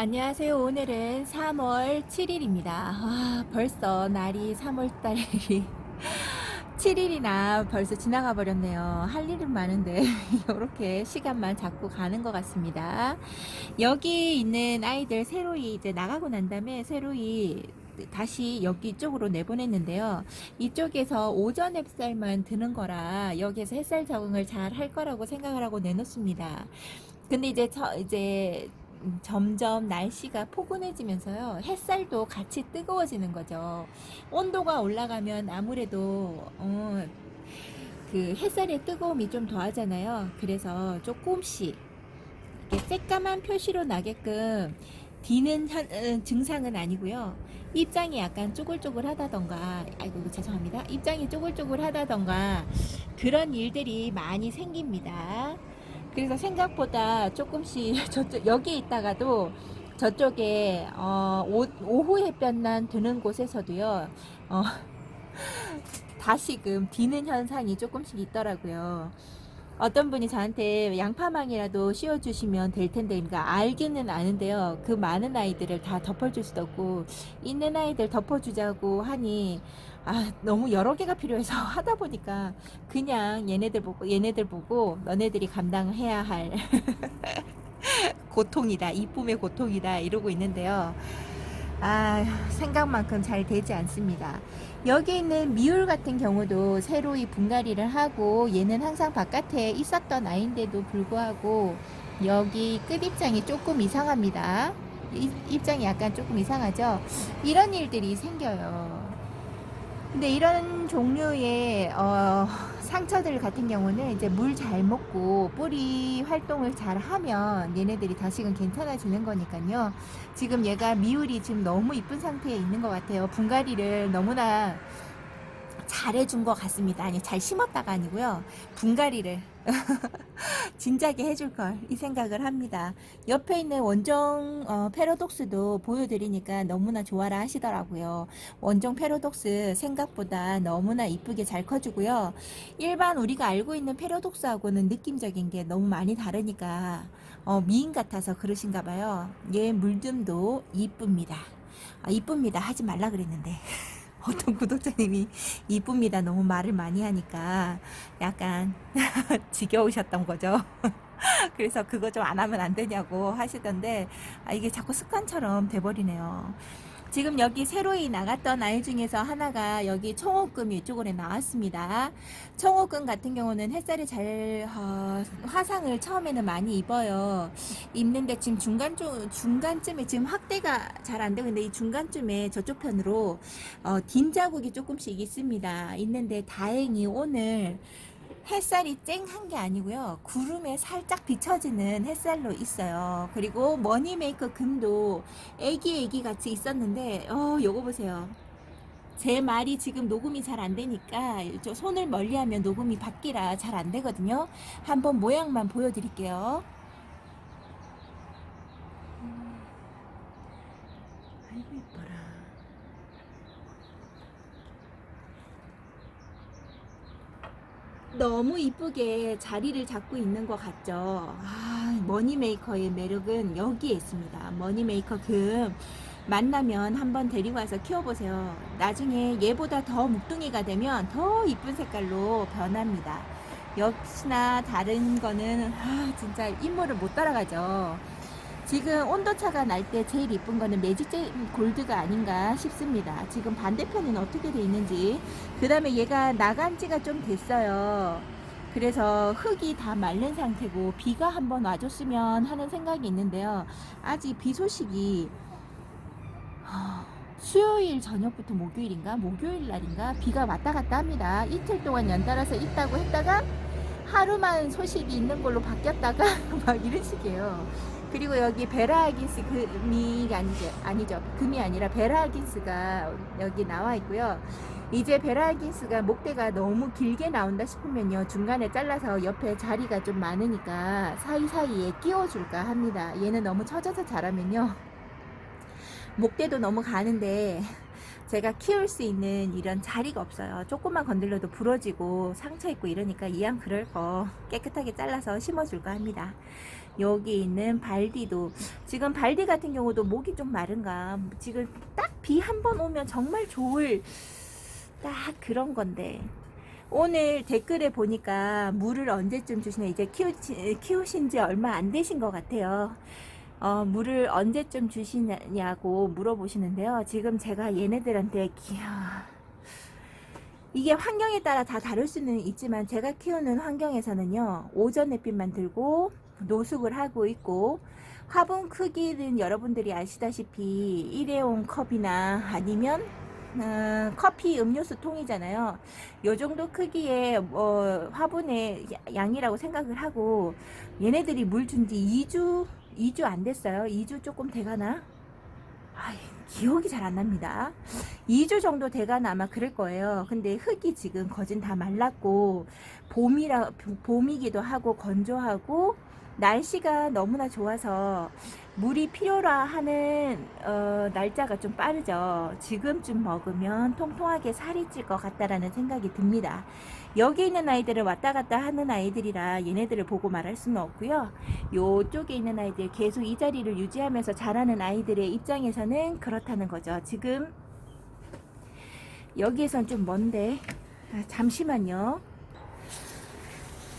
안녕하세요. 오늘은 3월 7일입니다. 벌써 날이 3월 달이 7일이나 벌써 지나가 버렸네요. 할 일은 많은데 이렇게 시간만 자꾸 가는 것 같습니다. 여기 있는 아이들 새로이 이제 나가고 난 다음에 새로이 다시 여기 쪽으로 내보냈는데요. 이쪽에서 오전 햇살만 드는 거라 여기에서 햇살 적응을 잘 할 거라고 생각을 하고 내놓습니다. 근데 이제 점점 날씨가 포근해지면서요, 햇살도 같이 뜨거워지는 거죠. 온도가 올라가면 아무래도 그 햇살의 뜨거움이 좀 더하잖아요. 그래서 조금씩 이렇게 새까만 표시로 나게끔 디는 증상은 아니고요. 입장이 약간 쪼글쪼글하다던가, 아이고 죄송합니다. 입장이 쪼글쪼글하다던가 그런 일들이 많이 생깁니다. 그래서 생각보다 조금씩 저쪽 여기 있다가도 저쪽에 오후 햇볕만 드는 곳에서도요, 다시금 비는 현상이 조금씩 있더라고요. 어떤 분이 저한테 양파망이라도 씌워주시면 될 텐데, 그러니까 알기는 아는데요. 그 많은 아이들을 다 덮어줄 수도 없고, 있는 아이들 덮어주자고 하니, 너무 여러 개가 필요해서 하다 보니까 그냥 얘네들 보고 너네들이 감당해야 할 고통이다, 이쁨의 고통이다, 이러고 있는데요. 생각만큼 잘 되지 않습니다. 여기 있는 미울 같은 경우도 새로이 분갈이를 하고, 얘는 항상 바깥에 있었던 아이인데도 불구하고 여기 끝입장이 조금 이상합니다. 입장이 약간 조금 이상하죠. 이런 일들이 생겨요. 근데 이런 종류의 상처들 같은 경우는 이제 물 잘 먹고 뿌리 활동을 잘 하면 얘네들이 다시금 괜찮아지는 거니까요. 지금 얘가 미울이 지금 너무 이쁜 상태에 있는 것 같아요. 분갈이를 너무나 잘해준 것 같습니다. 아니, 잘 심었다가 아니고요. 분갈이를 진작에 해줄 걸, 이 생각을 합니다. 옆에 있는 원종 패러독스도 보여드리니까 너무나 좋아라 하시더라고요. 원종 패러독스 생각보다 너무나 이쁘게 잘 커주고요. 일반 우리가 알고 있는 패러독스하고는 느낌적인 게 너무 많이 다르니까 미인 같아서 그러신가 봐요. 얘 물듬도 이쁩니다. 이쁩니다 하지 말라 그랬는데 어떤 구독자님이 이쁩니다 너무 말을 많이 하니까 약간 지겨우셨던 거죠. 그래서 그거 좀 안 하면 안 되냐고 하시던데, 이게 자꾸 습관처럼 돼버리네요. 지금 여기 새로이 나갔던 아이 중에서 하나가 여기 청옥금 이쪽으로 나왔습니다. 청옥금 같은 경우는 햇살이 잘 화상을 처음에는 많이 입어요. 입는데 지금 중간쯤에 지금 확대가 잘 안 되고 있는데, 이 중간쯤에 저쪽 편으로 딘 자국이 조금씩 있습니다. 있는데 다행히 오늘 햇살이 쨍한 게 아니고요. 구름에 살짝 비춰지는 햇살로 있어요. 그리고 머니메이커 금도 애기 같이 있었는데, 요거 보세요. 제 말이 지금 녹음이 잘 안 되니까 저 손을 멀리하면 녹음이 바뀌라 잘 안 되거든요. 한번 모양만 보여드릴게요. 아이고 이뻐라. 너무 이쁘게 자리를 잡고 있는 것 같죠. 머니메이커의 매력은 여기에 있습니다. 머니메이커 금 만나면 한번 데리고 와서 키워보세요. 나중에 얘보다 더 묵둥이가 되면 더 이쁜 색깔로 변합니다. 역시나 다른 거는 진짜 인물을 못 따라가죠. 지금 온도차가 날 때 제일 이쁜 거는 매직 골드가 아닌가 싶습니다. 지금 반대편은 어떻게 돼 있는지. 그 다음에 얘가 나간 지가 좀 됐어요. 그래서 흙이 다 마른 상태고 비가 한번 와줬으면 하는 생각이 있는데요. 아직 비 소식이 수요일 저녁부터 목요일인가 목요일 날인가 비가 왔다 갔다 합니다. 이틀 동안 연달아서 있다고 했다가 하루만 소식이 있는 걸로 바뀌었다가 막 이런 식이에요. 그리고 여기 베라하긴스 금이 아니죠. 금이 아니라 베라하긴스가 여기 나와 있고요. 이제 베라하긴스가 목대가 너무 길게 나온다 싶으면요, 중간에 잘라서 옆에 자리가 좀 많으니까 사이사이에 끼워줄까 합니다. 얘는 너무 처져서 자라면요, 목대도 너무 가는데 제가 키울 수 있는 이런 자리가 없어요. 조금만 건들려도 부러지고 상처 있고 이러니까 이왕 그럴 거 깨끗하게 잘라서 심어줄까 합니다. 여기 있는 발디도, 지금 발디 같은 경우도 목이 좀 마른가. 지금 딱 비 한 번 오면 정말 좋을 딱 그런 건데, 오늘 댓글에 보니까 물을 언제쯤 주시냐, 이제 키우신 지 얼마 안 되신 것 같아요. 물을 언제쯤 주시냐고 물어보시는데요. 지금 제가 얘네들한테 이게 환경에 따라 다 다를 수는 있지만, 제가 키우는 환경에서는요, 오전 햇빛만 들고 노숙을 하고 있고, 화분 크기는 여러분들이 아시다시피 일회용 컵이나 아니면 커피 음료수 통이잖아요. 요 정도 크기의 화분의 양이라고 생각을 하고, 얘네들이 물 준 지 2주 안 됐어요. 2주 조금 돼가나? 기억이 잘 안 납니다. 2주 정도 돼가나 아마 그럴 거예요. 근데 흙이 지금 거진 다 말랐고, 봄이기도 하고 건조하고 날씨가 너무나 좋아서 물이 필요라 하는 날짜가 좀 빠르죠. 지금쯤 먹으면 통통하게 살이 찔 것 같다라는 생각이 듭니다. 여기 있는 아이들은 왔다 갔다 하는 아이들이라 얘네들을 보고 말할 수는 없고요. 요쪽에 있는 아이들, 계속 이 자리를 유지하면서 자라는 아이들의 입장에서는 그렇다는 거죠. 지금 여기에선 좀 먼데, 잠시만요.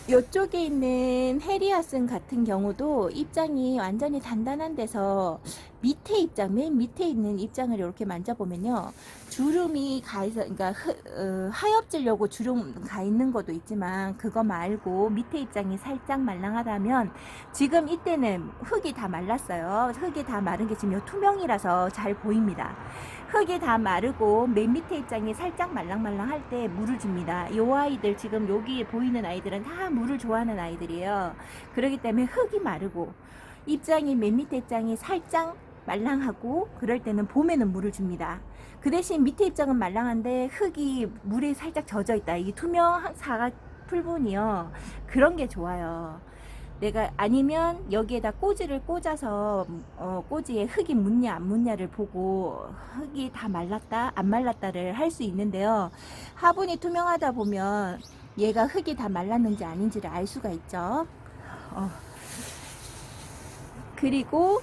이쪽에 있는 해리아슨 같은 경우도 입장이 완전히 단단한 데서 밑에 입장, 맨 밑에 있는 입장을 이렇게 만져보면요, 주름이 가 있어, 그러니까 하엽지려고 주름 가 있는 것도 있지만, 그거 말고 밑에 입장이 살짝 말랑하다면, 지금 이때는 흙이 다 말랐어요. 흙이 다 마른 게 지금 투명이라서 잘 보입니다. 흙이 다 마르고 맨 밑에 입장이 살짝 말랑말랑할 때 물을 줍니다. 이 아이들, 지금 여기 보이는 아이들은 다 물을 좋아하는 아이들이에요. 그렇기 때문에 흙이 마르고 입장이, 맨 밑에 입장이 살짝 말랑하고 그럴 때는 봄에는 물을 줍니다. 그 대신 밑에 입장은 말랑한데 흙이 물에 살짝 젖어 있다, 이 투명한 사각 풀분이요, 그런 게 좋아요. 내가 아니면 여기에다 꼬지를 꽂아서 꼬지에 흙이 묻냐 안 묻냐를 보고 흙이 다 말랐다 안 말랐다를 할 수 있는데요. 화분이 투명하다 보면 얘가 흙이 다 말랐는지 아닌지를 알 수가 있죠. 그리고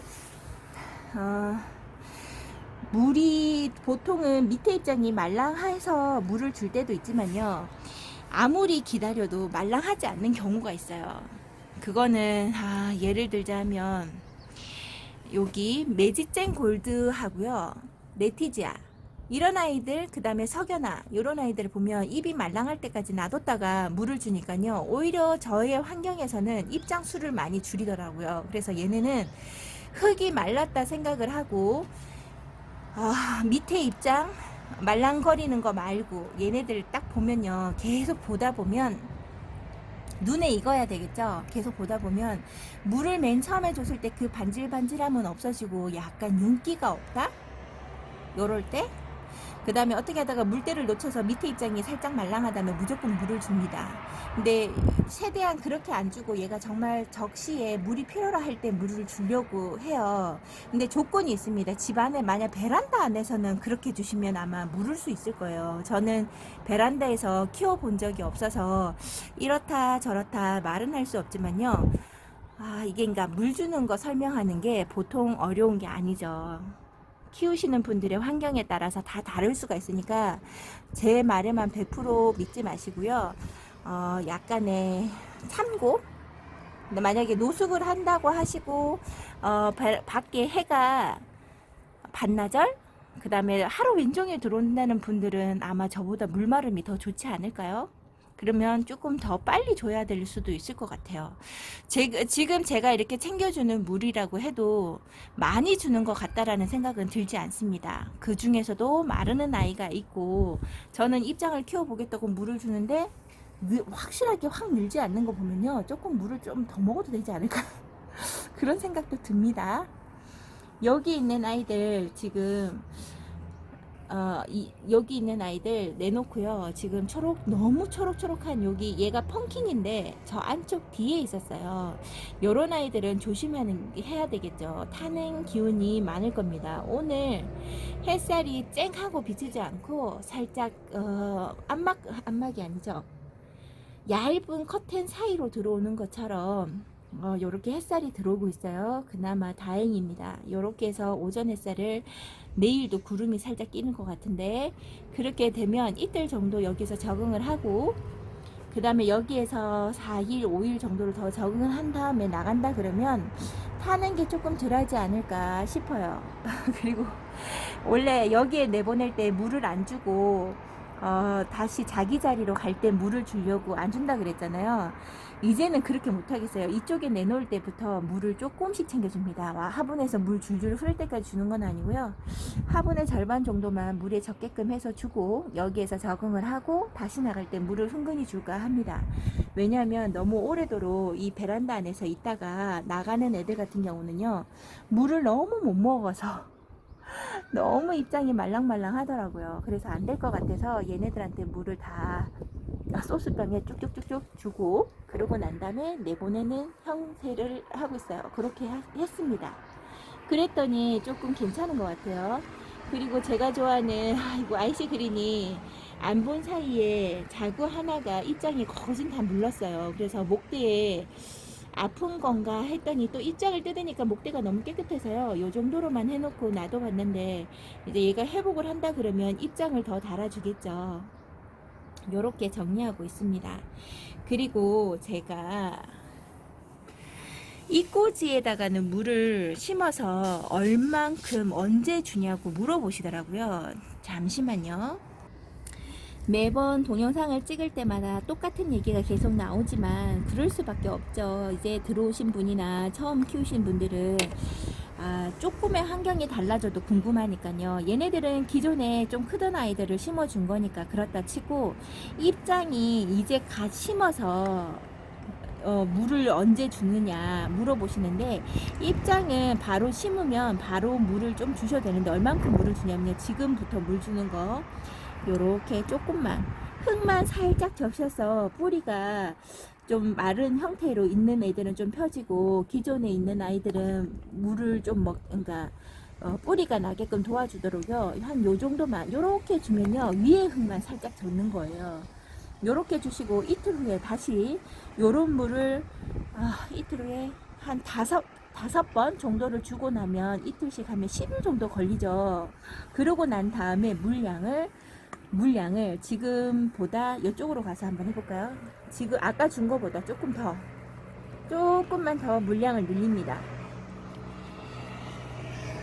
물이 보통은 밑에 입장이 말랑해서 물을 줄 때도 있지만요, 아무리 기다려도 말랑하지 않는 경우가 있어요. 그거는 예를 들자면 여기 매지쨍 골드 하고요, 레티지아, 이런 아이들, 그 다음에 석연아, 이런 아이들을 보면 입이 말랑할 때까지 놔뒀다가 물을 주니까요, 오히려 저의 환경에서는 입장 수를 많이 줄이더라고요. 그래서 얘네는 흙이 말랐다 생각을 하고, 밑에 입장 말랑거리는 거 말고 얘네들 딱 보면요, 계속 보다 보면 눈에 익어야 되겠죠. 계속 보다 보면 물을 맨 처음에 줬을 때 그 반질반질함은 없어지고 약간 윤기가 없다? 요럴 때, 그 다음에 어떻게 하다가 물때를 놓쳐서 밑에 입장이 살짝 말랑하다면 무조건 물을 줍니다. 근데 최대한 그렇게 안 주고 얘가 정말 적시에 물이 필요로 할 때 물을 주려고 해요. 근데 조건이 있습니다. 집 안에, 만약 베란다 안에서는 그렇게 주시면 아마 물을 수 있을 거예요. 저는 베란다에서 키워본 적이 없어서 이렇다 저렇다 말은 할 수 없지만요, 이게 그러니까 물 주는 거 설명하는 게 보통 어려운 게 아니죠. 키우시는 분들의 환경에 따라서 다 다를 수가 있으니까 제 말에만 100% 믿지 마시고요. 약간의 참고. 근데 만약에 노숙을 한다고 하시고 밖에 해가 반나절, 그 다음에 하루 왼종일 들어온다는 분들은 아마 저보다 물마름이 더 좋지 않을까요? 그러면 조금 더 빨리 줘야 될 수도 있을 것 같아요. 지금 제가 이렇게 챙겨주는 물이라고 해도 많이 주는 것 같다라는 생각은 들지 않습니다. 그 중에서도 마르는 아이가 있고, 저는 입장을 키워보겠다고 물을 주는데 확실하게 확 늘지 않는 거 보면요, 조금 물을 좀 더 먹어도 되지 않을까 그런 생각도 듭니다. 여기 있는 아이들 지금 여기 있는 아이들 내놓고요. 지금 너무 초록초록한, 여기 얘가 펑킹인데 저 안쪽 뒤에 있었어요. 요런 아이들은 조심해야 되겠죠. 타는 기운이 많을 겁니다. 오늘 햇살이 쨍하고 비치지 않고 살짝 안막이 아니죠, 얇은 커튼 사이로 들어오는 것처럼 요렇게 햇살이 들어오고 있어요. 그나마 다행입니다. 요렇게 해서 오전 햇살을, 내일도 구름이 살짝 끼는 것 같은데, 그렇게 되면 이틀 정도 여기서 적응을 하고, 그 다음에 여기에서 4일, 5일 정도를 더 적응을 한 다음에 나간다 그러면 타는 게 조금 덜하지 않을까 싶어요. 그리고 원래 여기에 내보낼 때 물을 안 주고 다시 자기 자리로 갈 때 물을 주려고 안 준다 그랬잖아요. 이제는 그렇게 못 하겠어요. 이쪽에 내놓을 때부터 물을 조금씩 챙겨줍니다. 화분에서 물 줄줄 흐를 때까지 주는 건 아니고요. 화분의 절반 정도만 물에 적게끔 해서 주고 여기에서 적응을 하고 다시 나갈 때 물을 흥건히 줄까 합니다. 왜냐하면 너무 오래도록 이 베란다 안에서 있다가 나가는 애들 같은 경우는요, 물을 너무 못 먹어서 너무 입장이 말랑말랑 하더라고요. 그래서 안 될 것 같아서 얘네들한테 물을 다 소스병에 쭉쭉쭉쭉 주고, 그러고 난 다음에 내보내는 형태를 하고 있어요. 그렇게 했습니다. 그랬더니 조금 괜찮은 것 같아요. 그리고 제가 좋아하는 아이시 그린이 안 본 사이에 자구 하나가 입장이 거진 다 물렀어요. 그래서 목대에 아픈 건가 했더니 또 입장을 뜯으니까 목대가 너무 깨끗해서요. 요 정도로만 해놓고 놔둬봤는데, 이제 얘가 회복을 한다 그러면 입장을 더 달아주겠죠. 요렇게 정리하고 있습니다. 그리고 제가 이 꽂이에다가는 물을 심어서 얼만큼 언제 주냐고 물어보시더라고요. 잠시만요. 매번 동영상을 찍을 때마다 똑같은 얘기가 계속 나오지만 그럴 수밖에 없죠. 이제 들어오신 분이나 처음 키우신 분들은 조금의 환경이 달라져도 궁금하니까요. 얘네들은 기존에 좀 크던 아이들을 심어준 거니까 그렇다 치고, 입장이 이제 갓 심어서 물을 언제 주느냐 물어보시는데, 입장은 바로 심으면 바로 물을 좀 주셔도 되는데, 얼만큼 물을 주냐면요, 지금부터 물 주는 거 요렇게 조금만 흙만 살짝 적셔서 뿌리가 좀 마른 형태로 있는 애들은 좀 펴지고, 기존에 있는 아이들은 물을 좀 그러니까 뿌리가 나게끔 도와주도록요, 한 요 정도만 요렇게 주면요, 위에 흙만 살짝 젖는 거예요. 요렇게 주시고 이틀 후에 다시 요런 물을 이틀 후에 한 다섯 번 정도를 주고 나면, 이틀씩 하면 10일 정도 걸리죠. 그러고 난 다음에 물량을 지금보다 이쪽으로 가서 한번 해볼까요? 지금 아까 준 거보다 조금만 더 물량을 늘립니다.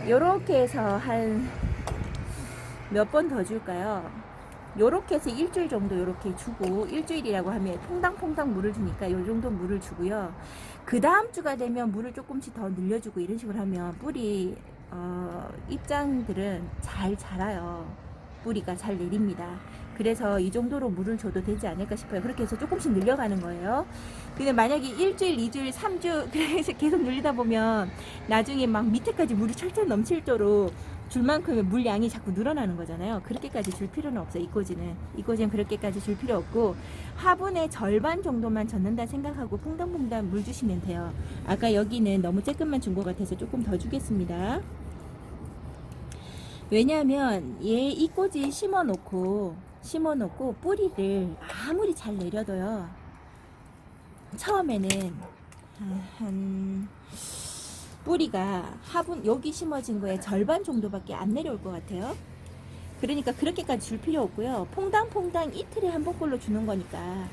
요렇게 해서 한 몇 번 더 줄까요? 요렇게 해서 일주일 정도 요렇게 주고, 일주일이라고 하면 퐁당퐁당 물을 주니까 요 정도 물을 주고요. 그 다음 주가 되면 물을 조금씩 더 늘려주고, 이런 식으로 하면 뿌리 입장들은 잘 자라요. 뿌리가 잘 내립니다. 그래서 이 정도로 물을 줘도 되지 않을까 싶어요. 그렇게 해서 조금씩 늘려가는 거예요. 근데 만약에 일주일, 2주일, 3주 그래서 계속 늘리다 보면 나중에 막 밑에까지 물이 철철 넘칠 정도로 줄 만큼의 물량이 자꾸 늘어나는 거잖아요. 그렇게까지 줄 필요는 없어요. 이꼬지는 그렇게까지 줄 필요 없고, 화분의 절반 정도만 젓는다 생각하고 퐁당퐁당 물 주시면 돼요. 아까 여기는 너무 조금만 준 것 같아서 조금 더 주겠습니다. 왜냐하면 얘 이꼬지 심어놓고 뿌리를 아무리 잘 내려도요, 처음에는 한 뿌리가 화분 여기 심어진 거에 절반 정도밖에 안 내려올 것 같아요. 그러니까 그렇게까지 줄 필요 없고요. 퐁당퐁당 이틀에 한 번꼴로 주는 거니까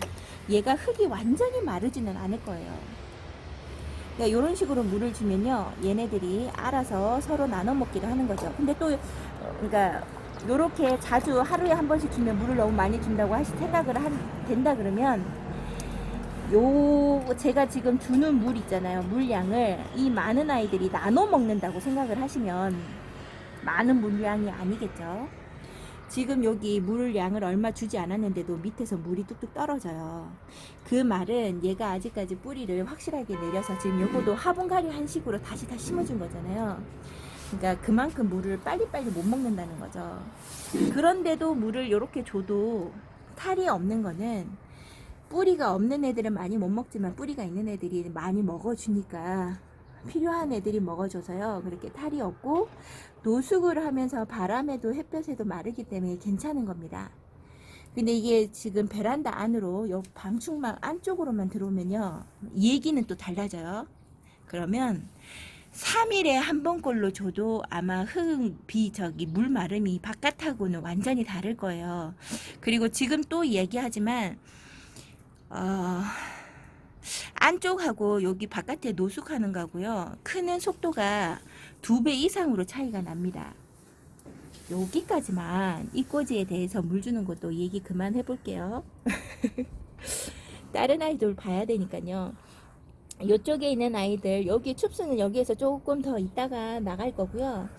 얘가 흙이 완전히 마르지는 않을 거예요. 그러니까 이런 식으로 물을 주면요, 얘네들이 알아서 서로 나눠 먹기도 하는 거죠. 근데 또 그러니까 요렇게 자주 하루에 한 번씩 주면 물을 너무 많이 준다고 생각을 된다 그러면, 제가 지금 주는 물 있잖아요, 물량을 이 많은 아이들이 나눠 먹는다고 생각을 하시면 많은 물량이 아니겠죠. 지금 여기 물량을 얼마 주지 않았는데도 밑에서 물이 뚝뚝 떨어져요. 그 말은 얘가 아직까지 뿌리를 확실하게 내려서 지금 요거도 화분갈이 한 식으로 다시 다 심어준 거잖아요. 그러니까 그만큼 물을 빨리빨리 못 먹는다는 거죠. 그런데도 물을 이렇게 줘도 탈이 없는 거는, 뿌리가 없는 애들은 많이 못 먹지만 뿌리가 있는 애들이 많이 먹어주니까, 필요한 애들이 먹어줘서요, 그렇게 탈이 없고 노숙을 하면서 바람에도 햇볕에도 마르기 때문에 괜찮은 겁니다. 근데 이게 지금 베란다 안으로 요 방충망 안쪽으로만 들어오면요, 얘기는 또 달라져요. 그러면 3일에 한 번꼴로 줘도 아마 물 마름이 바깥하고는 완전히 다를 거예요. 그리고 지금 또 얘기하지만 안쪽하고 여기 바깥에 노숙하는 거고요, 크는 속도가 2배 이상으로 차이가 납니다. 여기까지만 이꼬지에 대해서 물 주는 것도 얘기 그만 해볼게요. 다른 아이들 봐야 되니까요. 이쪽에 있는 아이들, 여기 춥수는 여기에서 조금 더 있다가 나갈 거고요.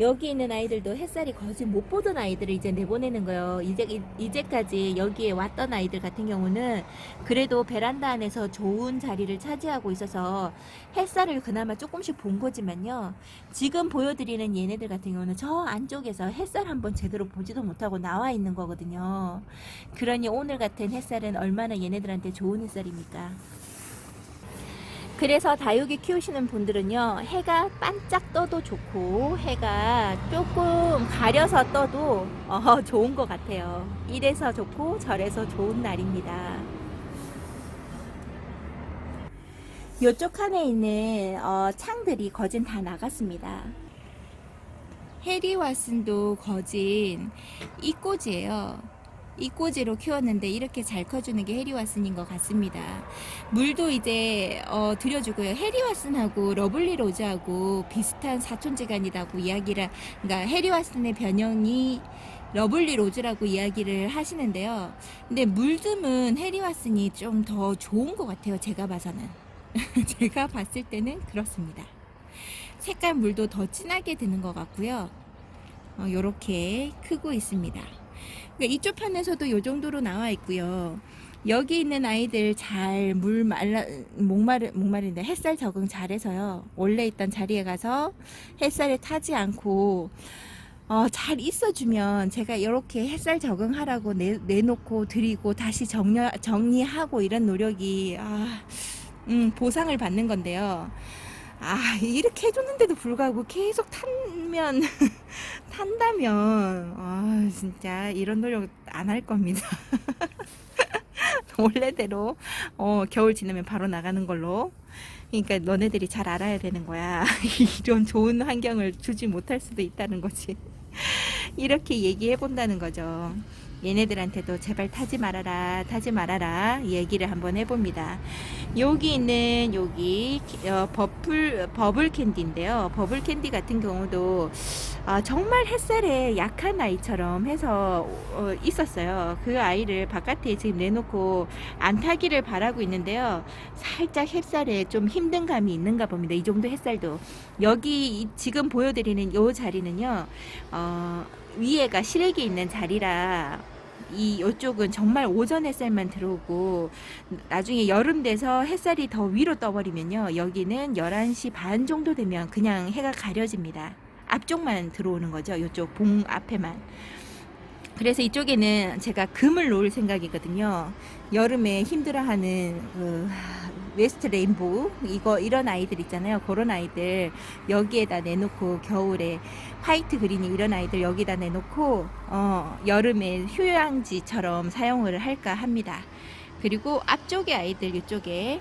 여기 있는 아이들도 햇살이 거의 못 보던 아이들을 이제 내보내는 거예요. 이제까지 여기에 왔던 아이들 같은 경우는 그래도 베란다 안에서 좋은 자리를 차지하고 있어서 햇살을 그나마 조금씩 본 거지만요, 지금 보여드리는 얘네들 같은 경우는 저 안쪽에서 햇살 한번 제대로 보지도 못하고 나와 있는 거거든요. 그러니 오늘 같은 햇살은 얼마나 얘네들한테 좋은 햇살입니까? 그래서 다육이 키우시는 분들은요, 해가 반짝 떠도 좋고 해가 조금 가려서 떠도 좋은 것 같아요. 이래서 좋고 저래서 좋은 날입니다. 이쪽 칸에 있는 창들이 거진 다 나갔습니다. 해리왓슨도 거진 이꼬지예요. 이꼬지로 키웠는데 이렇게 잘 커주는 게 해리왓슨인 것 같습니다. 물도 이제 들여주고요. 해리왓슨하고 러블리 로즈하고 비슷한 사촌지간이라고 이야기를, 그러니까 해리왓슨의 변형이 러블리 로즈라고 이야기를 하시는데요. 근데 물듬은 해리왓슨이 좀 더 좋은 것 같아요. 제가 봐서는. 제가 봤을 때는 그렇습니다. 색깔 물도 더 진하게 드는 것 같고요. 요렇게 크고 있습니다. 그러니까 이쪽 편에서도 요 정도로 나와 있고요. 여기 있는 아이들 잘 목마른데 햇살 적응 잘해서요, 원래 있던 자리에 가서 햇살에 타지 않고 잘 있어주면 제가 이렇게 햇살 적응하라고 내놓고 드리고 다시 정리하고 이런 노력이 보상을 받는 건데요. 이렇게 해줬는데도 불구하고 계속 탄다면 진짜 이런 노력 안 할 겁니다. 원래대로 겨울 지나면 바로 나가는 걸로. 그러니까 너네들이 잘 알아야 되는 거야. 이런 좋은 환경을 주지 못할 수도 있다는 거지. 이렇게 얘기해 본다는 거죠. 얘네들한테도 제발 타지 말아라 얘기를 한번 해봅니다. 여기 있는 버블 캔디인데요. 버블 캔디 같은 경우도 정말 햇살에 약한 아이처럼 해서 있었어요. 그 아이를 바깥에 지금 내놓고 안 타기를 바라고 있는데요. 살짝 햇살에 좀 힘든 감이 있는가 봅니다. 이 정도 햇살도. 여기 지금 보여드리는 이 자리는요, 위에가 실외기 있는 자리라 이쪽은 정말 오전 햇살만 들어오고 나중에 여름 돼서 햇살이 더 위로 떠버리면요, 여기는 11시 반 정도 되면 그냥 해가 가려집니다. 앞쪽만 들어오는 거죠. 이쪽 봉 앞에만. 그래서 이쪽에는 제가 금을 놓을 생각이거든요. 여름에 힘들어하는 웨스트 레인보우 이런 아이들 있잖아요. 그런 아이들 여기에다 내놓고, 겨울에 화이트 그린이 이런 아이들 여기다 내놓고 여름에 휴양지처럼 사용을 할까 합니다. 그리고 앞쪽의 아이들, 이쪽에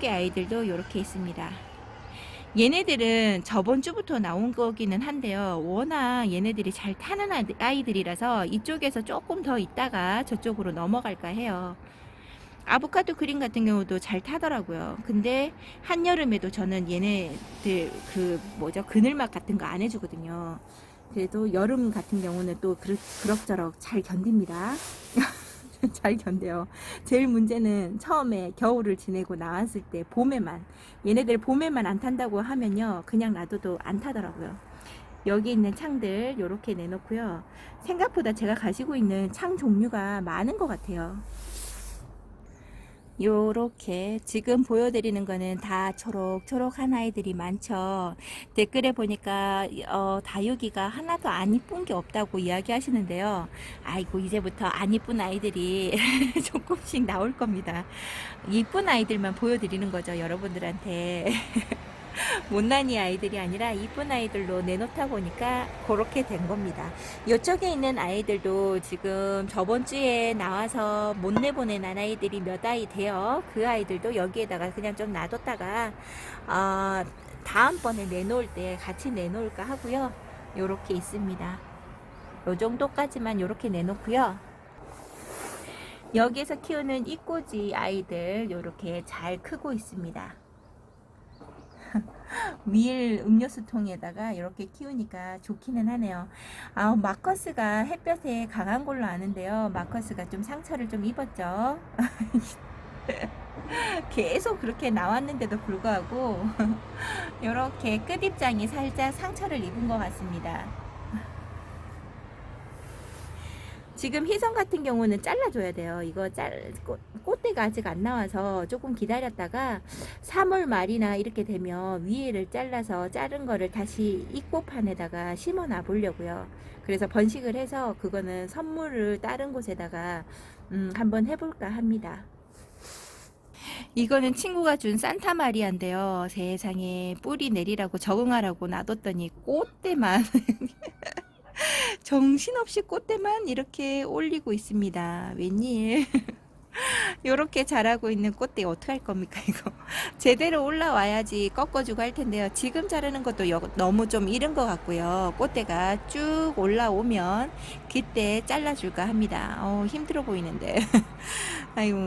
아이들도 이렇게 있습니다. 얘네들은 저번 주부터 나온 거기는 한데요, 워낙 얘네들이 잘 타는 아이들이라서 이쪽에서 조금 더 있다가 저쪽으로 넘어갈까 해요. 아보카도 그린 같은 경우도 잘 타더라고요. 근데 한여름에도 저는 얘네들 그늘막 같은 거 안 해주거든요. 그래도 여름 같은 경우는 또 그럭저럭 잘 견딥니다. 잘 견뎌요. 제일 문제는 처음에 겨울을 지내고 나왔을 때 얘네들 봄에만 안 탄다고 하면요, 그냥 놔둬도 안 타더라고요. 여기 있는 창들 요렇게 내놓고요. 생각보다 제가 가지고 있는 창 종류가 많은 것 같아요. 요렇게 지금 보여드리는 거는 다 초록초록한 아이들이 많죠. 댓글에 보니까 다육이가 하나도 안 이쁜 게 없다고 이야기 하시는데요. 아이고, 이제부터 안 이쁜 아이들이 조금씩 나올 겁니다. 이쁜 아이들만 보여드리는 거죠, 여러분들한테. 못난이 아이들이 아니라 이쁜 아이들로 내놓다 보니까 그렇게 된 겁니다. 이쪽에 있는 아이들도 지금 저번 주에 나와서 못 내보낸 아이들이 몇 아이 돼요. 그 아이들도 여기에다가 그냥 좀 놔뒀다가 다음번에 내놓을 때 같이 내놓을까 하고요. 요렇게 있습니다. 요 정도까지만 요렇게 내놓고요. 여기에서 키우는 이꼬지 아이들 요렇게 잘 크고 있습니다. 밀 음료수통에다가 이렇게 키우니까 좋기는 하네요. 마커스가 햇볕에 강한 걸로 아는데요. 마커스가 좀 상처를 좀 입었죠. 계속 그렇게 나왔는데도 불구하고 이렇게 끝입장이 살짝 상처를 입은 것 같습니다. 지금 희성 같은 경우는 잘라줘야 돼요. 이거 꽃대가 아직 안 나와서 조금 기다렸다가 3월 말이나 이렇게 되면 위에를 잘라서 자른 거를 다시 이꽃판에다가 심어 놔 보려고요. 그래서 번식을 해서 그거는 선물을 다른 곳에다가 한번 해볼까 합니다. 이거는 친구가 준 산타마리아인데요. 세상에 뿌리 내리라고 적응하라고 놔뒀더니 꽃대만 정신없이 꽃대만 이렇게 올리고 있습니다. 웬일? 요렇게 자라고 있는 꽃대 어떡할 겁니까 이거? 제대로 올라와야지 꺾어주고 할 텐데요. 지금 자르는 것도 너무 좀 이른 것 같고요. 꽃대가 쭉 올라오면 그때 잘라줄까 합니다. 힘들어 보이는데. 아이고,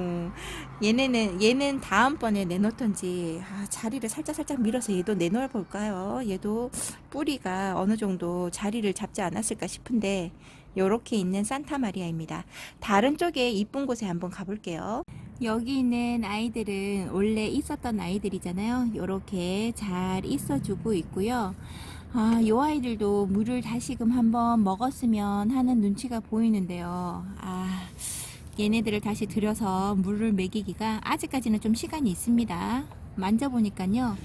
얘는 다음번에 내놓던지 자리를 살짝 밀어서 얘도 내놓아 볼까요? 얘도 뿌리가 어느 정도 자리를 잡지 않았을까 싶은데 요렇게 있는 산타마리아입니다. 다른 쪽에 이쁜 곳에 한번 가볼게요. 여기 있는 아이들은 원래 있었던 아이들이잖아요. 요렇게 잘 있어주고 있고요. 요 아이들도 물을 다시금 한번 먹었으면 하는 눈치가 보이는데요. 얘네들을 다시 들여서 물을 먹이기가 아직까지는 좀 시간이 있습니다. 만져보니까요.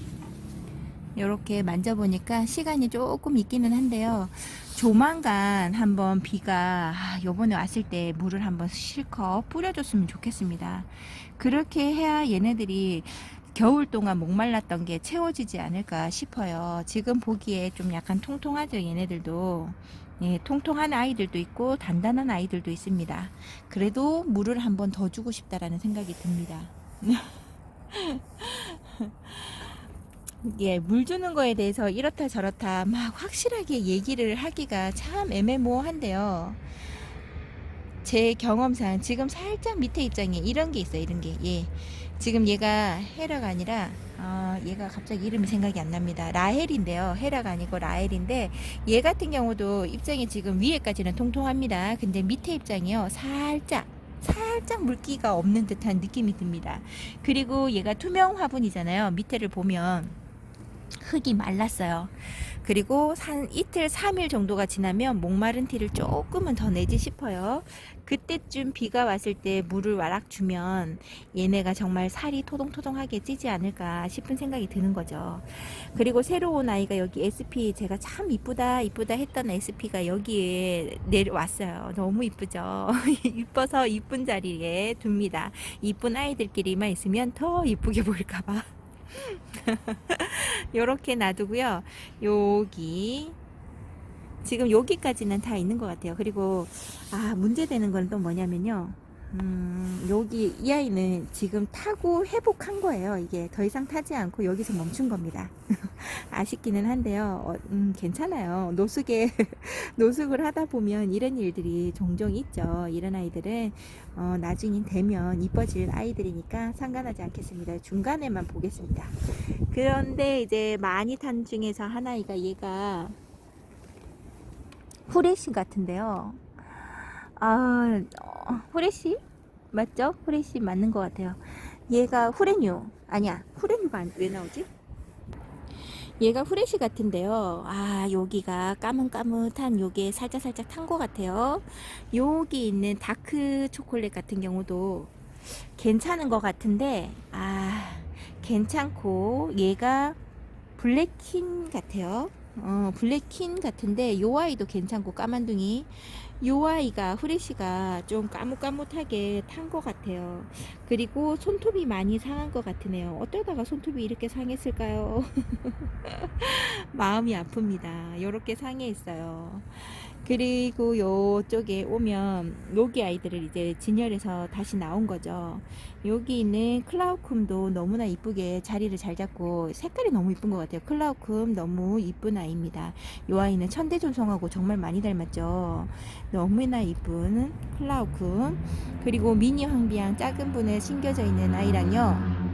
이렇게 만져보니까 시간이 조금 있기는 한데요. 조만간 한번 비가 요번에 왔을 때 물을 한번 실컷 뿌려줬으면 좋겠습니다. 그렇게 해야 얘네들이 겨울 동안 목말랐던 게 채워지지 않을까 싶어요. 지금 보기에 좀 약간 통통하죠, 얘네들도. 예, 통통한 아이들도 있고 단단한 아이들도 있습니다. 그래도 물을 한번 더 주고 싶다라는 생각이 듭니다. 예, 물 주는 거에 대해서 이렇다 저렇다 막 확실하게 얘기를 하기가 참 애매모호한데요. 제 경험상 지금 살짝 밑에 입장에 이런 게 있어요. 이런 게. 예. 지금 얘가 헤라가 아니라 얘가 갑자기 이름이 생각이 안 납니다. 라헬인데요. 헤라가 아니고 라헬인데 얘 같은 경우도 입장이 지금 위에까지는 통통합니다. 근데 밑에 입장이요. 살짝 물기가 없는 듯한 느낌이 듭니다. 그리고 얘가 투명 화분이잖아요. 밑에를 보면 흙이 말랐어요. 그리고 이틀 3일 정도가 지나면 목마른 티를 조금은 더 내지 싶어요. 그때쯤 비가 왔을 때 물을 와락 주면 얘네가 정말 살이 토동토동하게 찌지 않을까 싶은 생각이 드는 거죠. 그리고 새로 온 아이가 여기 SP, 제가 참 이쁘다 했던 SP가 여기에 내려왔어요. 너무 이쁘죠. 이뻐서 이쁜 자리에 둡니다. 이쁜 아이들끼리만 있으면 더 이쁘게 보일까봐. 요렇게 놔두고요. 여기 지금 여기까지는 다 있는 것 같아요. 그리고 문제되는 건 또 뭐냐면요. 여기 이 아이는 지금 타고 회복한 거예요. 이게 더 이상 타지 않고 여기서 멈춘 겁니다. 아쉽기는 한데요. 괜찮아요. 노숙을 하다 보면 이런 일들이 종종 있죠. 이런 아이들은 나중에 되면 이뻐질 아이들이니까 상관하지 않겠습니다. 중간에만 보겠습니다. 그런데 이제 많이 탄 중에서 하나이가 얘가 후레쉬 같은데요. 후레쉬? 맞죠? 후레쉬 맞는 것 같아요. 얘가 후레뉴. 아니야. 후레뉴가 왜 나오지? 얘가 후레쉬 같은데요. 여기가 까뭇까뭇한 요게 살짝 탄 것 같아요. 여기 있는 다크 초콜릿 같은 경우도 괜찮은 것 같은데, 괜찮고, 얘가 블랙킨 같아요. 블랙킨 같은데 요 아이도 괜찮고 까만둥이 요 아이가 후레쉬가 좀 까뭇까뭇하게 탄 것 같아요. 그리고 손톱이 많이 상한 것 같으네요. 어쩌다가 손톱이 이렇게 상했을까요? 마음이 아픕니다. 요렇게 상해 있어요. 그리고 요쪽에 오면 여기 아이들을 이제 진열해서 다시 나온 거죠. 여기 있는 클라우쿰도 너무나 이쁘게 자리를 잘 잡고 색깔이 너무 이쁜 것 같아요. 클라우쿰 너무 이쁜 아이입니다. 이 아이는 천대존송하고 정말 많이 닮았죠. 너무나 이쁜 클라우쿰. 그리고 미니 황비양 작은 분에 심겨져 있는 아이랑요.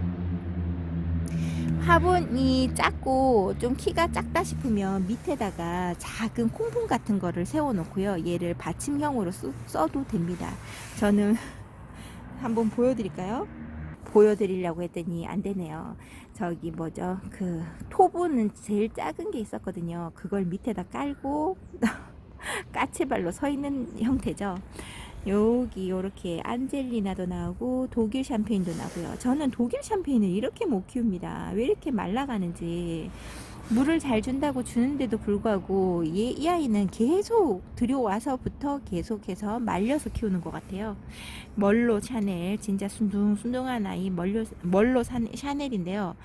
화분이 작고 좀 키가 작다 싶으면 밑에다가 작은 콩분 같은 거를 세워 놓고요. 얘를 받침형으로 써도 됩니다. 저는 한번 보여드릴까요? 보여드리려고 했더니 안 되네요. 저기 뭐죠? 그 토분은 제일 작은 게 있었거든요. 그걸 밑에다 깔고 까치발로 서 있는 형태죠. 여기 요렇게 안젤리나도 나오고 독일 샴페인도 나고요. 저는 독일 샴페인을 이렇게 못 키웁니다. 왜 이렇게 말라가는지. 물을 잘 준다고 주는데도 불구하고 이 아이는 계속 들여와서부터 계속해서 말려서 키우는 것 같아요. 멀로 샤넬, 진짜 순둥순둥한 아이 멀로 샤넬인데요.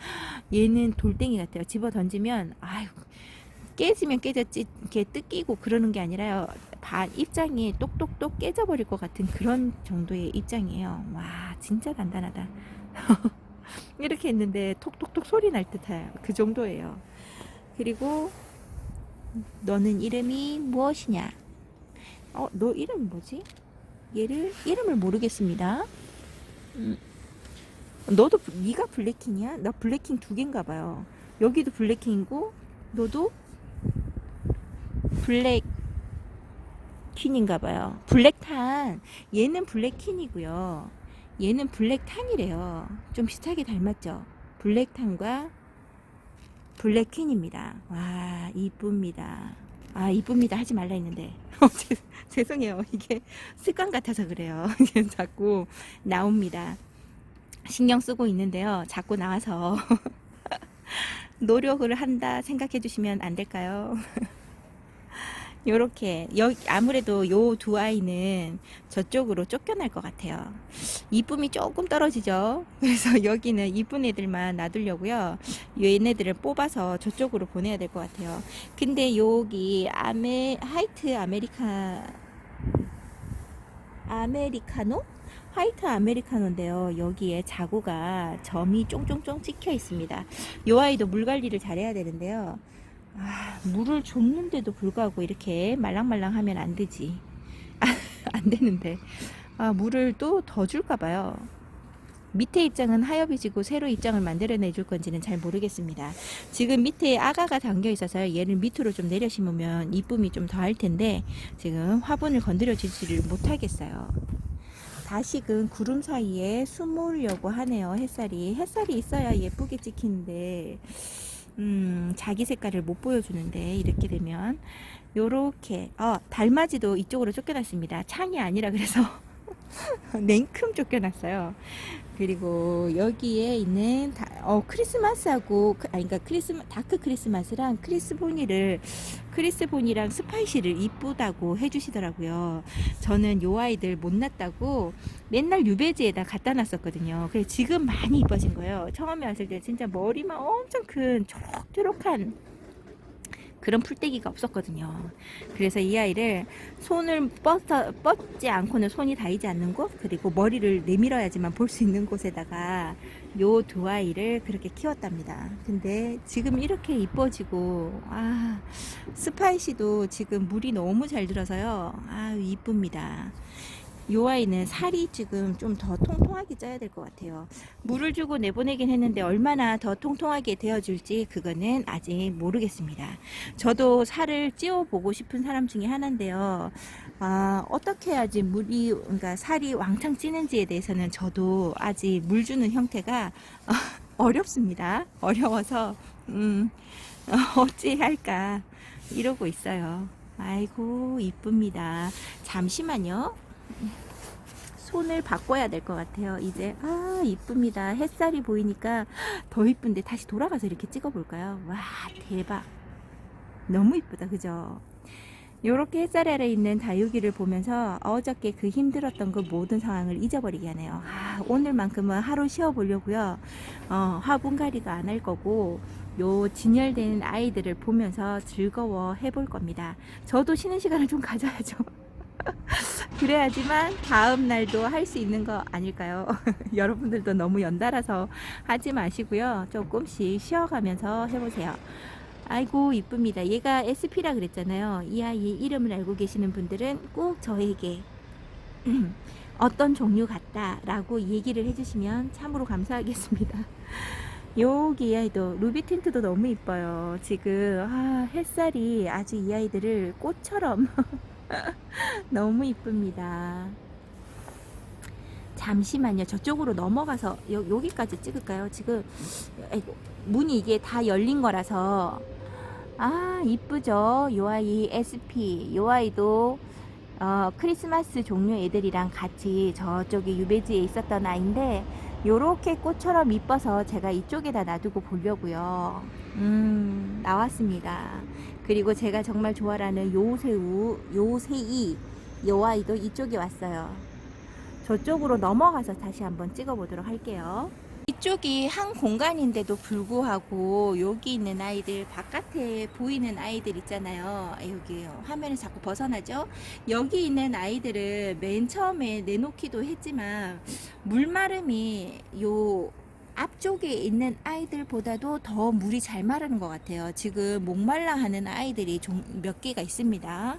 얘는 돌덩이 같아요. 집어 던지면 아유 깨지면 깨졌지 이렇게 뜯기고 그러는 게 아니라요. 입장이 똑똑똑 깨져버릴 것 같은 그런 정도의 입장이에요. 와 진짜 단단하다. 이렇게 했는데 톡톡톡 소리 날 듯해요. 그 정도예요. 그리고 너는 이름이 무엇이냐? 너 이름 뭐지? 얘를 이름을 모르겠습니다. 너도 네가 블랙킹이야? 나 블랙킹 두 개인가 봐요. 여기도 블랙킹이고 너도 블랙퀸인가 봐요. 블랙탄. 얘는 블랙퀸이고요. 얘는 블랙탄이래요. 좀 비슷하게 닮았죠? 블랙탄과 블랙퀸입니다. 와, 이쁩니다. 아, 이쁩니다. 하지 말라 했는데. 죄송해요. 이게 습관 같아서 그래요. 자꾸 나옵니다. 신경 쓰고 있는데요. 자꾸 나와서 노력을 한다 생각해 주시면 안 될까요? 요렇게 아무래도 요 두 아이는 저쪽으로 쫓겨날 것 같아요. 이쁨이 조금 떨어지죠. 그래서 여기는 이쁜 애들만 놔두려고요. 얘네들을 뽑아서 저쪽으로 보내야 될 것 같아요. 근데 여기 화이트 아메리카노? 화이트 아메리카노인데요. 여기에 자구가 점이 쫑쫑쫑 찍혀 있습니다. 요 아이도 물 관리를 잘해야 되는데요. 물을 줬는데도 불구하고 이렇게 말랑말랑하면 안 되지. 안 되는데. 물을 또 더 줄까 봐요. 밑에 입장은 하엽이지고 새로 입장을 만들어내 줄 건지는 잘 모르겠습니다. 지금 밑에 아가가 담겨 있어서 얘를 밑으로 좀 내려 심으면 이쁨이 좀 더 할 텐데 지금 화분을 건드려 주지를 못하겠어요. 다시금 구름 사이에 숨으려고 하네요. 햇살이 있어야 예쁘게 찍히는데 자기 색깔을 못 보여주는데 이렇게 되면 요렇게 달맞이도 이쪽으로 쫓겨났습니다. 창이 아니라 그래서 냉큼 쫓겨났어요. 그리고 여기에 있는 크리스마스하고 그러니까 다크 크리스마스랑 크리스본이랑 스파이시를 이쁘다고 해주시더라고요. 저는 요 아이들 못났다고 맨날 유배지에다 갖다 놨었거든요. 그래서 지금 많이 이뻐진 거예요. 처음에 왔을 때 진짜 머리만 엄청 큰 초록초록한 그런 풀떼기가 없었거든요. 그래서 이 아이를 손을 뻗지 않고는 손이 닿이지 않는 곳, 그리고 머리를 내밀어야지만 볼 수 있는 곳에다가 요 두 아이를 그렇게 키웠답니다. 근데 지금 이렇게 이뻐지고 스파이시도 지금 물이 너무 잘 들어서요. 이쁩니다. 요 아이는 살이 지금 좀 더 통통하게 쪄야 될 것 같아요. 물을 주고 내보내긴 했는데 얼마나 더 통통하게 되어줄지 그거는 아직 모르겠습니다. 저도 살을 찌워보고 싶은 사람 중에 하나인데요. 어떻게 해야지 그러니까 살이 왕창 찌는지에 대해서는 저도 아직 물 주는 형태가 어렵습니다. 어려워서 어찌할까 이러고 있어요. 아이고 이쁩니다. 잠시만요. 손을 바꿔야 될 것 같아요. 이제 이쁩니다. 햇살이 보이니까 더 이쁜데 다시 돌아가서 이렇게 찍어 볼까요? 와 대박. 너무 이쁘다, 그죠? 요렇게 햇살 아래 있는 다육이를 보면서 어저께 그 힘들었던 그 모든 상황을 잊어버리게 하네요. 오늘만큼은 하루 쉬어보려고요. 화분갈이도 안 할 거고 요 진열된 아이들을 보면서 즐거워 해볼 겁니다. 저도 쉬는 시간을 좀 가져야죠. 그래야지만 다음 날도 할 수 있는 거 아닐까요? 여러분들도 너무 연달아서 하지 마시고요. 조금씩 쉬어가면서 해보세요. 아이고 이쁩니다. 얘가 SP라 그랬잖아요. 이 아이의 이름을 알고 계시는 분들은 꼭 저에게 어떤 종류 같다 라고 얘기를 해주시면 참으로 감사하겠습니다. 여기 아이도 루비 틴트도 너무 이뻐요. 지금 햇살이 아주 이 아이들을 꽃처럼 너무 이쁩니다. 잠시만요. 저쪽으로 넘어가서 여기까지 찍을까요? 지금 아이고, 문이 이게 다 열린 거라서 이쁘죠? 요 아이 SP 요 아이도 크리스마스 종류 애들이랑 같이 저쪽에 유배지에 있었던 아이인데 요렇게 꽃처럼 이뻐서 제가 이쪽에다 놔두고 보려고요. 나왔습니다. 그리고 제가 정말 좋아하는 요새이 요 아이도 이쪽에 왔어요. 저쪽으로 넘어가서 다시 한번 찍어 보도록 할게요. 이쪽이 한 공간인데도 불구하고 여기 있는 아이들, 바깥에 보이는 아이들 있잖아요. 여기 화면에 자꾸 벗어나죠. 여기 있는 아이들을 맨 처음에 내놓기도 했지만 물마름이 요 앞쪽에 있는 아이들보다도 더 물이 잘 마르는 것 같아요. 지금 목말라 하는 아이들이 몇 개가 있습니다.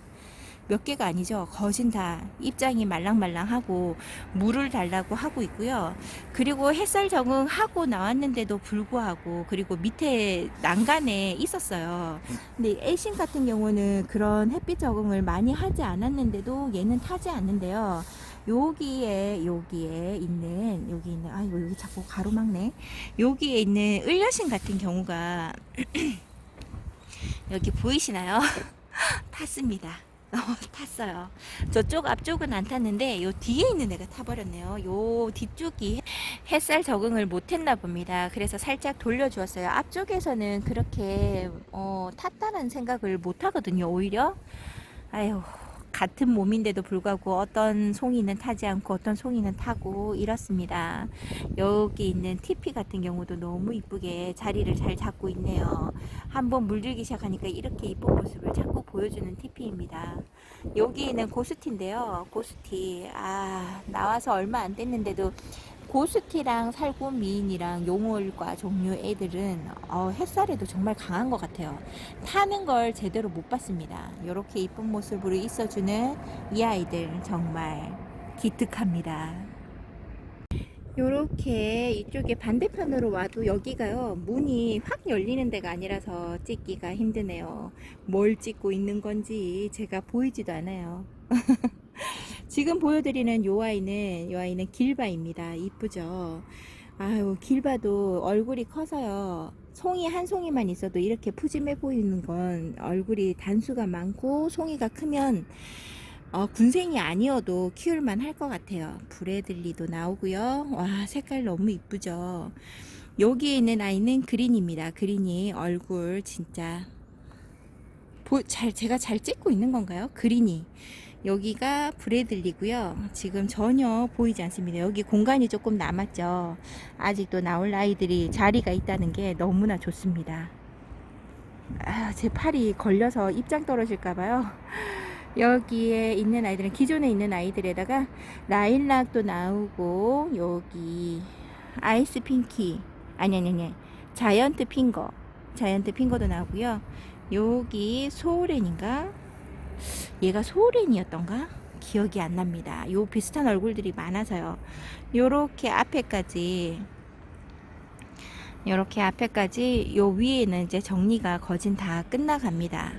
몇 개가 아니죠. 거진 다 입장이 말랑말랑하고 물을 달라고 하고 있고요. 그리고 햇살 적응하고 나왔는데도 불구하고 그리고 밑에 난간에 있었어요. 근데 애신 같은 경우는 그런 햇빛 적응을 많이 하지 않았는데도 얘는 타지 않는데요. 여기에 있는 아이고 여기 자꾸 가로막네. 여기에 있는 을려신 같은 경우가 여기 보이시나요? 탔습니다. 탔어요. 저쪽 앞쪽은 안 탔는데 요 뒤에 있는 애가 타버렸네요. 요 뒤쪽이 햇살 적응을 못했나 봅니다. 그래서 살짝 돌려주었어요. 앞쪽에서는 그렇게 탔다는 생각을 못 하거든요. 오히려 아유, 같은 몸인데도 불구하고 어떤 송이는 타지 않고 어떤 송이는 타고 이렇습니다. 여기 있는 TP 같은 경우도 너무 이쁘게 자리를 잘 잡고 있네요. 한번 물들기 시작하니까 이렇게 이쁜 모습을 자꾸 보여주는 TP입니다. 여기 있는 고스티인데요. 고스티 나와서 얼마 안 됐는데도 고스티랑 살구미인이랑 용월과 종류 애들은 햇살에도 정말 강한 것 같아요. 타는 걸 제대로 못 봤습니다. 이렇게 이쁜 모습으로 있어주는 이 아이들 정말 기특합니다. 요렇게 이쪽에 반대편으로 와도 여기가요 문이 확 열리는 데가 아니라서 찍기가 힘드네요. 뭘 찍고 있는 건지 제가 보이지도 않아요. 지금 보여드리는 요 아이는 길바입니다. 이쁘죠? 아유, 길바도 얼굴이 커서요. 송이 한 송이만 있어도 이렇게 푸짐해 보이는 건 얼굴이 단수가 많고 송이가 크면 군생이 아니어도 키울만 할 것 같아요. 브래들리도 나오고요. 와, 색깔 너무 이쁘죠? 여기에 있는 아이는 그린입니다. 그린이 얼굴 진짜 제가 잘 찍고 있는 건가요? 그린이. 여기가 브래들리고요. 지금 전혀 보이지 않습니다. 여기 공간이 조금 남았죠. 아직도 나올 아이들이 자리가 있다는 게 너무나 좋습니다. 제 팔이 걸려서 입장 떨어질까봐요. 여기에 있는 아이들은 기존에 있는 아이들에다가 라일락도 나오고 여기 아이스 핑키 아니 자이언트 핑거도 나오고요. 여기 소울렌인가? 얘가 소울렌이었던가? 기억이 안 납니다. 요 비슷한 얼굴들이 많아서요. 요렇게 앞에까지 요 위에는 이제 정리가 거진 다 끝나갑니다.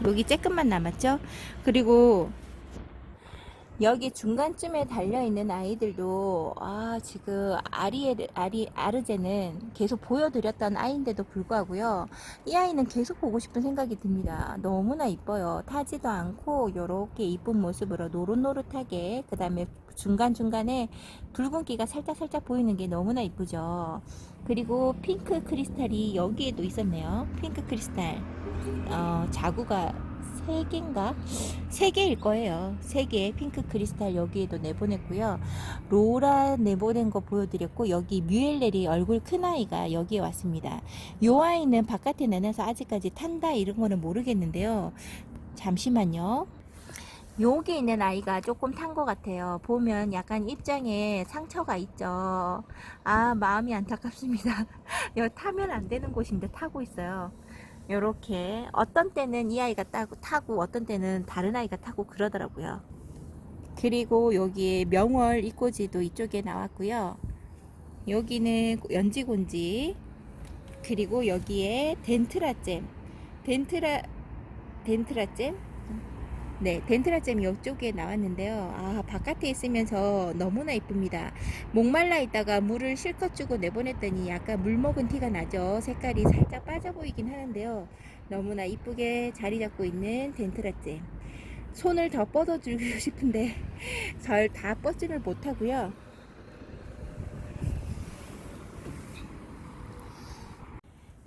여기 쬐끔만 남았죠. 그리고 여기 중간쯤에 달려있는 아이들도 지금 아르제는 계속 보여드렸던 아이인데도 불구하고요, 이 아이는 계속 보고 싶은 생각이 듭니다. 너무나 이뻐요. 타지도 않고 요렇게 이쁜 모습으로 노릇노릇하게, 그 다음에 중간중간에 붉은기가 살짝 보이는 게 너무나 이쁘죠. 그리고 핑크 크리스탈이 여기에도 있었네요. 핑크 크리스탈 자구가 3개인가? 3개일 거예요. 3개 핑크 크리스탈 여기에도 내보냈고요. 로라 내보낸 거 보여드렸고, 여기 뮤엘렐이 얼굴 큰 아이가 여기에 왔습니다. 요 아이는 바깥에 내놔서 아직까지 탄다 이런 거는 모르겠는데요. 잠시만요. 여기 있는 아이가 조금 탄 것 같아요. 보면 약간 입장에 상처가 있죠. 아, 마음이 안타깝습니다. 여기 타면 안 되는 곳인데 타고 있어요. 요렇게 어떤 때는 이 아이가 타고 어떤 때는 다른 아이가 타고 그러더라고요. 그리고 여기에 명월 이꼬지도 이쪽에 나왔고요. 여기는 연지곤지, 그리고 여기에 덴트라잼, 덴트라잼, 네, 덴트라잼이 이쪽에 나왔는데요. 아, 바깥에 있으면서 너무나 이쁩니다. 목말라 있다가 물을 실컷 주고 내보냈더니 약간 물 먹은 티가 나죠. 색깔이 살짝 빠져 보이긴 하는데요. 너무나 이쁘게 자리 잡고 있는 덴트라잼. 손을 더 뻗어주고 싶은데 잘 다 뻗지를 못하고요.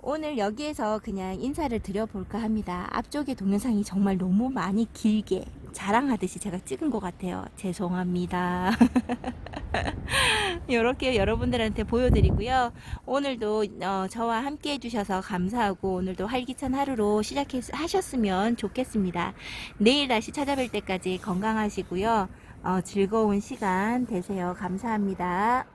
오늘 여기에서 그냥 인사를 드려볼까 합니다. 앞쪽에 동영상이 정말 너무 많이 길게 자랑하듯이 제가 찍은 것 같아요. 죄송합니다. 이렇게 여러분들한테 보여드리고요. 오늘도 저와 함께 해주셔서 감사하고, 오늘도 활기찬 하루로 시작하셨으면 좋겠습니다. 내일 다시 찾아뵐 때까지 건강하시고요. 즐거운 시간 되세요. 감사합니다.